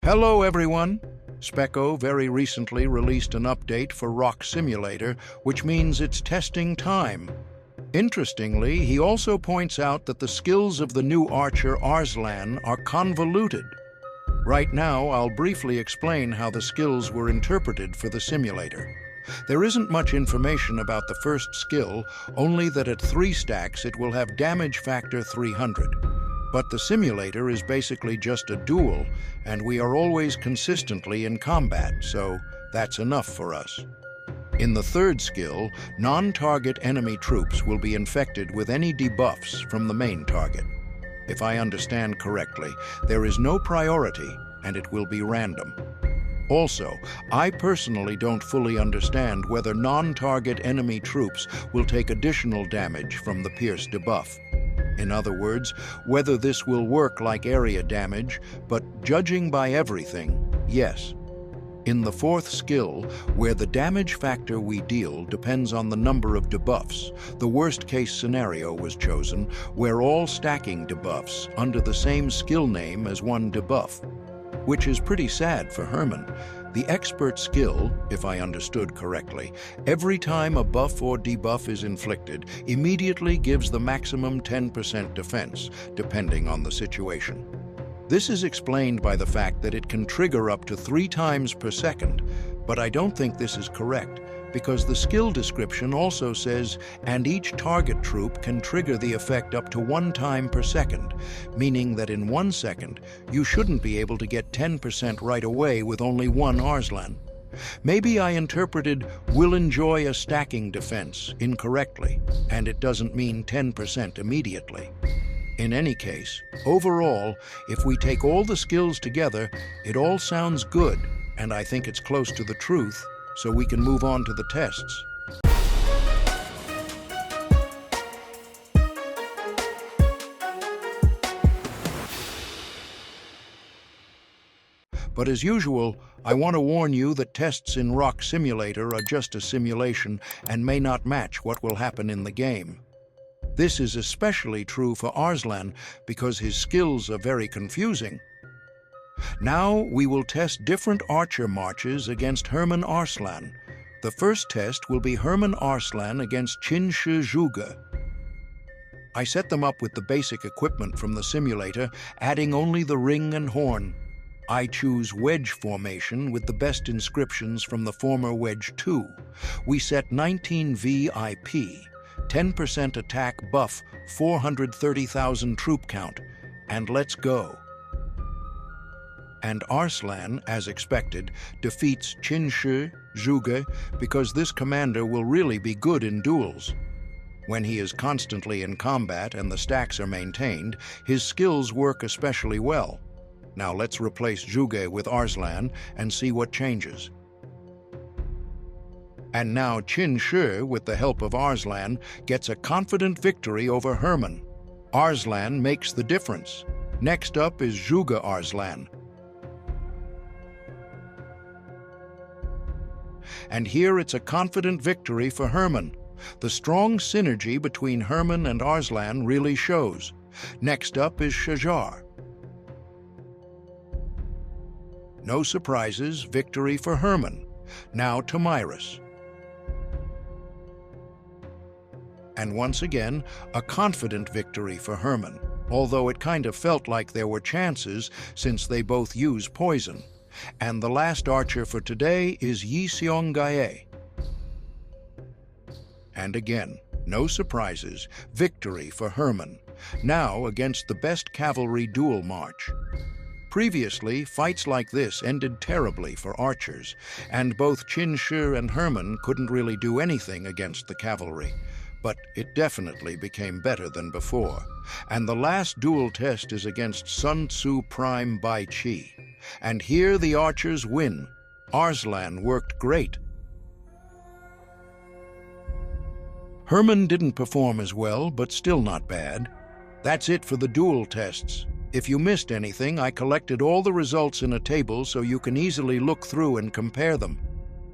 Hello everyone! Specco very recently released an update for RoK Simulator, which means it's testing time. Interestingly, he also points out that the skills of the new archer Arslan are convoluted. Right now, I'll briefly explain how the skills were interpreted for the simulator. There isn't much information about the first skill, only that at 3 stacks it will have damage factor 300. But the simulator is basically just a duel, and we are always consistently in combat, so that's enough for us. In the third skill, non-target enemy troops will be infected with any debuffs from the main target. If I understand correctly, there is no priority, and it will be random. Also, I personally don't fully understand whether non-target enemy troops will take additional damage from the Pierce debuff. In other words, whether this will work like area damage, but judging by everything, yes. In the fourth skill, where the damage factor we deal depends on the number of debuffs, the worst-case scenario was chosen, where all stacking debuffs under the same skill name as one debuff, which is pretty sad for Hermann. The expert skill, if I understood correctly, every time a buff or debuff is inflicted, immediately gives the maximum 10% defense, depending on the situation. This is explained by the fact that it can trigger up to 3 times per second, but I don't think this is correct, because the skill description also says, and each target troop can trigger the effect up to 1 time per second, meaning that in 1 second, you shouldn't be able to get 10% right away with only 1 Arslan. Maybe I interpreted "will enjoy a stacking defense" incorrectly, and it doesn't mean 10% immediately. In any case, overall, if we take all the skills together, it all sounds good, and I think it's close to the truth, so we can move on to the tests. But as usual, I want to warn you that tests in RoK Simulator are just a simulation and may not match what will happen in the game. This is especially true for Arslan because his skills are very confusing. Now we will test different archer marches against Hermann Arslan. The first test will be Hermann Arslan against Qinshi Zhuge. I set them up with the basic equipment from the simulator, adding only the ring and horn. I choose wedge formation with the best inscriptions from the former wedge 2. We set 19 VIP, 10% attack buff, 430,000 troop count, and let's go. And Arslan, as expected, defeats Qinshi Zhuge because this commander will really be good in duels. When he is constantly in combat and the stacks are maintained, his skills work especially well. Now let's replace Zhuge with Arslan and see what changes. And now Qinshi, with the help of Arslan, gets a confident victory over Hermann. Arslan makes the difference. Next up is Zhuge Arslan. And here it's a confident victory for Hermann. The strong synergy between Hermann and Arslan really shows. Next up is Shajar. No surprises, victory for Hermann. Now Tamiris. And once again, a confident victory for Hermann, although it kind of felt like there were chances since they both use poison. And the last archer for today is Yi Seong-gae. And again, no surprises, victory for Hermann, now against the best cavalry duel march. Previously, fights like this ended terribly for archers, and both Qinshi and Hermann couldn't really do anything against the cavalry. But it definitely became better than before. And the last duel test is against Sun Tzu Prime Bai Qi. And here the archers win. Arslan worked great. Hermann didn't perform as well, but still not bad. That's it for the duel tests. If you missed anything, I collected all the results in a table so you can easily look through and compare them.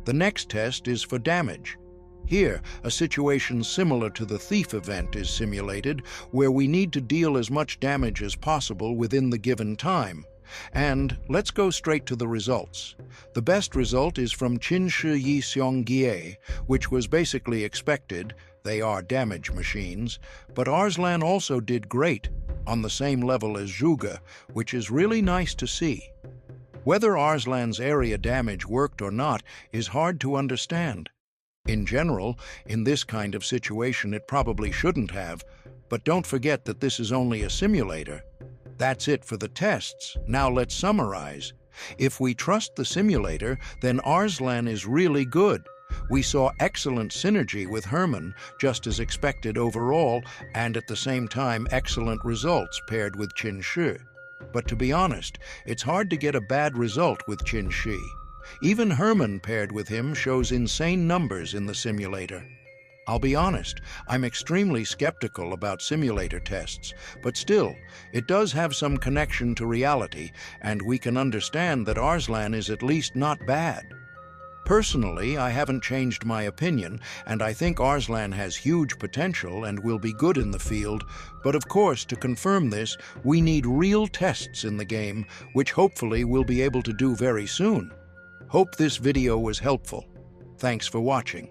The next test is for damage. Here, a situation similar to the Thief event is simulated, where we need to deal as much damage as possible within the given time. And let's go straight to the results. The best result is from Qinshi Yixonggie, which was basically expected. They are damage machines, but Arslan also did great, on the same level as Zhuge, which is really nice to see. Whether Arslan's area damage worked or not is hard to understand. In general, in this kind of situation it probably shouldn't have, but don't forget that this is only a simulator. That's it for the tests. Now let's summarize. If we trust the simulator, then Arslan is really good. We saw excellent synergy with Hermann, just as expected overall, and at the same time excellent results paired with Qinshi. But to be honest, it's hard to get a bad result with Qinshi. Even Hermann paired with him shows insane numbers in the simulator. I'll be honest, I'm extremely skeptical about simulator tests, but still, it does have some connection to reality, and we can understand that Arslan is at least not bad. Personally, I haven't changed my opinion, and I think Arslan has huge potential and will be good in the field, but of course, to confirm this, we need real tests in the game, which hopefully we'll be able to do very soon. Hope this video was helpful. Thanks for watching.